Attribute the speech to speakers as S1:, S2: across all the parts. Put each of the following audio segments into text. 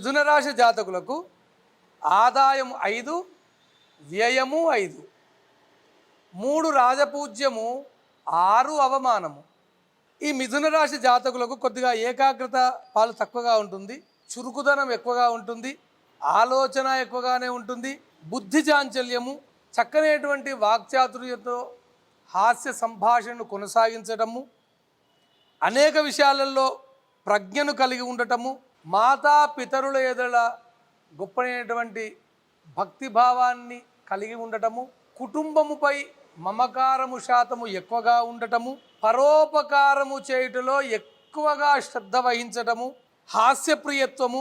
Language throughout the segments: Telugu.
S1: మిథున రాశి జాతకులకు ఆదాయం 5, వ్యయము 5, 3 రాజపూజ్యము, 6 అవమానము. ఈ మిథున రాశి జాతకులకు కొద్దిగా ఏకాగ్రత పాలు తక్కువగా ఉంటుంది, చురుకుదనం ఎక్కువగా ఉంటుంది, ఆలోచన ఎక్కువగానే ఉంటుంది, బుద్ధి చాంచల్యము, చక్కనేటువంటి వాక్చాతుర్యతో హాస్య సంభాషణను కొనసాగించటము, అనేక విషయాలలో ప్రజ్ఞను కలిగి ఉండటము, మాతా పితరుల ఎదుట గొప్పనైనటువంటి భక్తిభావాన్ని కలిగి ఉండటము, కుటుంబముపై మమకారము శాతము ఎక్కువగా ఉండటము, పరోపకారము చేయుటలో ఎక్కువగా శ్రద్ధ వహించటము, హాస్యప్రియత్వము,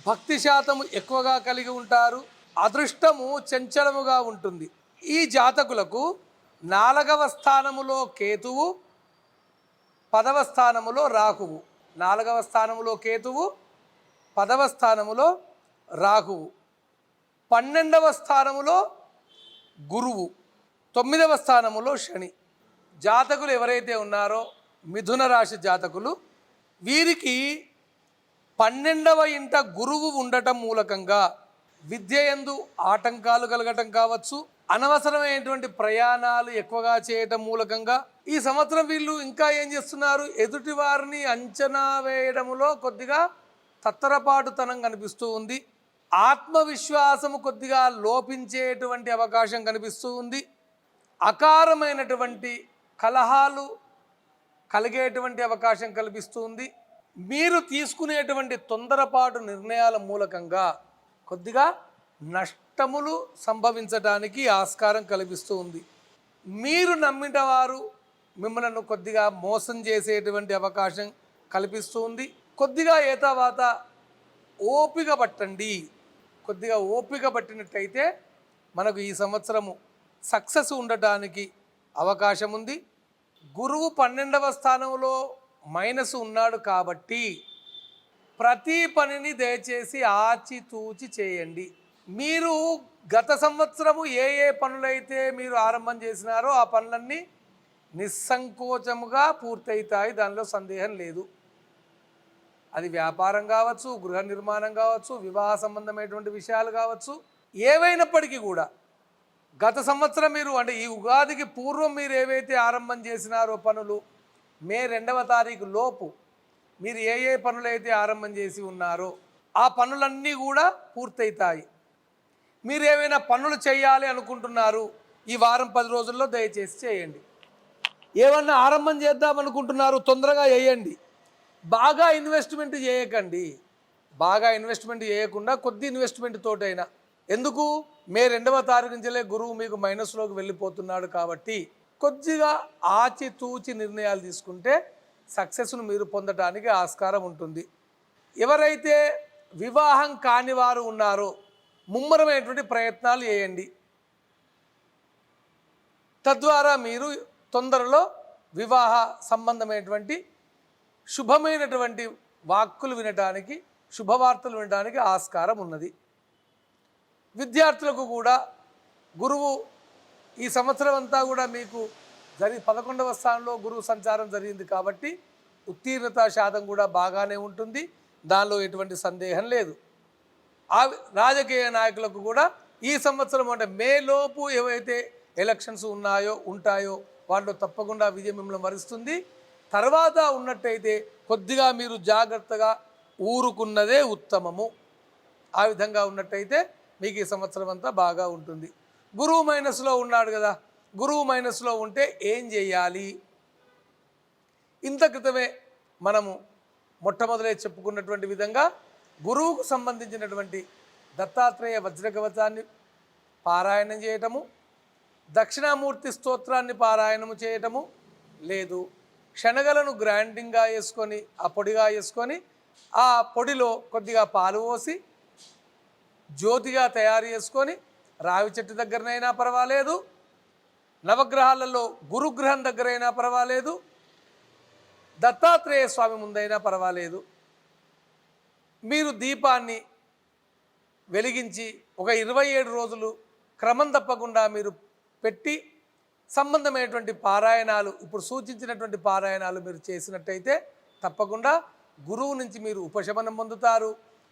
S1: భక్తి శాతము ఎక్కువగా కలిగి ఉంటారు, అదృష్టము చంచలముగా ఉంటుంది. ఈ జాతకులకు 4వ స్థానములో కేతువు, 10వ స్థానములో రాహువు. 4వ స్థానములో కేతువు, 10వ స్థానములో రాహువు, 12వ స్థానములో గురువు, 9వ స్థానములో శని. జాతకులు ఎవరైతే ఉన్నారో మిథున రాశి జాతకులు, వీరికి 12వ ఇంట గురువు ఉండటం మూలకంగా విద్య యందు ఆటంకాలు కలగటం కావచ్చు, అనవసరమైనటువంటి ప్రయాణాలు ఎక్కువగా చేయటం మూలకంగా ఈ సంవత్సరం వీళ్ళు ఇంకా ఏం చేస్తున్నారు, ఎదుటి వారిని అంచనా వేయడంలో కొద్దిగా తత్తరపాటుతనం కనిపిస్తూ ఉంది, ఆత్మవిశ్వాసము కొద్దిగా లోపించేటువంటి అవకాశం కనిపిస్తూ ఉంది, అకారమైనటువంటి కలహాలు కలిగేటువంటి అవకాశం కనిపిస్తూ ఉంది. మీరు తీసుకునేటువంటి తొందరపాటు నిర్ణయాల మూలకంగా కొద్దిగా నష్టములు సంభవించడానికి ఆస్కారం కల్పిస్తూ ఉంది. మీరు నమ్మిన వారు మిమ్మల్ని కొద్దిగా మోసం చేసేటువంటి అవకాశం కల్పిస్తూ ఉంది. కొద్దిగా ఏతావాత ఓపిక పట్టండి. కొద్దిగా ఓపిక పట్టినట్టయితే మనకు ఈ సంవత్సరము సక్సెస్ ఉండటానికి అవకాశం ఉంది. గురువు 12వ స్థానంలో మైనస్ ఉన్నాడు కాబట్టి ప్రతి పనిని దయచేసి ఆచితూచి చేయండి. మీరు గత సంవత్సరము ఏ పనులైతే మీరు ఆరంభం చేసినారో ఆ పనులన్నీ నిస్సంకోచముగా పూర్తవుతాయి, దానిలో సందేహం లేదు. అది వ్యాపారం కావచ్చు, గృహ నిర్మాణం కావచ్చు, వివాహ సంబంధమైనటువంటి విషయాలు కావచ్చు, ఏవైనప్పటికీ కూడా గత సంవత్సరం మీరు అంటే ఈ ఉగాదికి పూర్వం మీరు ఏవైతే ఆరంభం చేసినారో పనులు, మే 2వ తారీఖు లోపు మీరు ఏ పనులైతే ఆరంభం చేసి ఉన్నారో ఆ పనులన్నీ కూడా పూర్తవుతాయి. మీరు ఏమైనా పనులు చేయాలి అనుకుంటున్నారు, ఈ వారం 10 రోజుల్లో దయచేసి చేయండి. ఏమన్నా ఆరంభం చేద్దాం అనుకుంటున్నారు, తొందరగా చేయండి. బాగా ఇన్వెస్ట్మెంట్ చేయకండి. బాగా ఇన్వెస్ట్మెంట్ చేయకుండా కొద్ది ఇన్వెస్ట్మెంట్ తోటైనా, ఎందుకు మే 2వ తారీఖు నుంచే గురువు మీకు మైనస్లోకి వెళ్ళిపోతున్నాడు కాబట్టి కొద్దిగా ఆచితూచి నిర్ణయాలు తీసుకుంటే సక్సెస్ను మీరు పొందడానికి ఆస్కారం ఉంటుంది. ఎవరైతే వివాహం కాని వారు ఉన్నారో ముమ్మరమైనటువంటి ప్రయత్నాలు చేయండి. తద్వారా మీరు తొందరలో వివాహ సంబంధమైనటువంటి శుభమైనటువంటి వాక్కులు వినడానికి, శుభవార్తలు వినడానికి ఆస్కారం ఉన్నది. విద్యార్థులకు కూడా గురువు ఈ సంవత్సరం అంతా కూడా మీకు 11వ స్థానంలో గురువు సంచారం జరిగింది కాబట్టి ఉత్తీర్ణత శాతం కూడా బాగానే ఉంటుంది, దానిలో ఎటువంటి సందేహం లేదు. ఆ రాజకీయ నాయకులకు కూడా ఈ సంవత్సరం అంటే మేలోపు ఏవైతే ఎలక్షన్స్ ఉంటాయో వాటిలో తప్పకుండా విజయం మిమ్మల్ని వరిస్తుంది. తర్వాత ఉన్నట్టయితే కొద్దిగా మీరు జాగ్రత్తగా ఊరుకున్నదే ఉత్తమము. ఆ విధంగా ఉన్నట్టయితే మీకు ఈ సంవత్సరం అంతా బాగా ఉంటుంది. గురువు మైనస్లో ఉన్నాడు కదా, గురువు మైనస్లో ఉంటే ఏం చేయాలి? ఇంత క్రితమే మనము మొట్టమొదలే చెప్పుకున్నటువంటి విధంగా గురువుకు సంబంధించినటువంటి దత్తాత్రేయ వజ్రకవచాన్ని పారాయణం చేయటము, దక్షిణామూర్తి స్తోత్రాన్ని పారాయణము చేయటము, లేదు శనగలను గ్రైండింగ్గా వేసుకొని ఆ పొడిగా వేసుకొని ఆ పొడిలో కొద్దిగా పాలు పోసి జ్యోతిగా తయారు చేసుకొని రావి చెట్టు దగ్గరనైనా పర్వాలేదు, నవగ్రహాలలో గురుగ్రహం దగ్గరైనా పర్వాలేదు, దత్తాత్రేయ స్వామి ముందైనా పర్వాలేదు, మీరు దీపాన్ని వెలిగించి ఒక 27 రోజులు క్రమం తప్పకుండా మీరు పెట్టి సంబంధమైనటువంటి పారాయణాలు, ఇప్పుడు సూచించినటువంటి పారాయణాలు మీరు చేసినట్టయితే తప్పకుండా గురువు నుంచి మీరు ఉపశమనం పొందుతారు.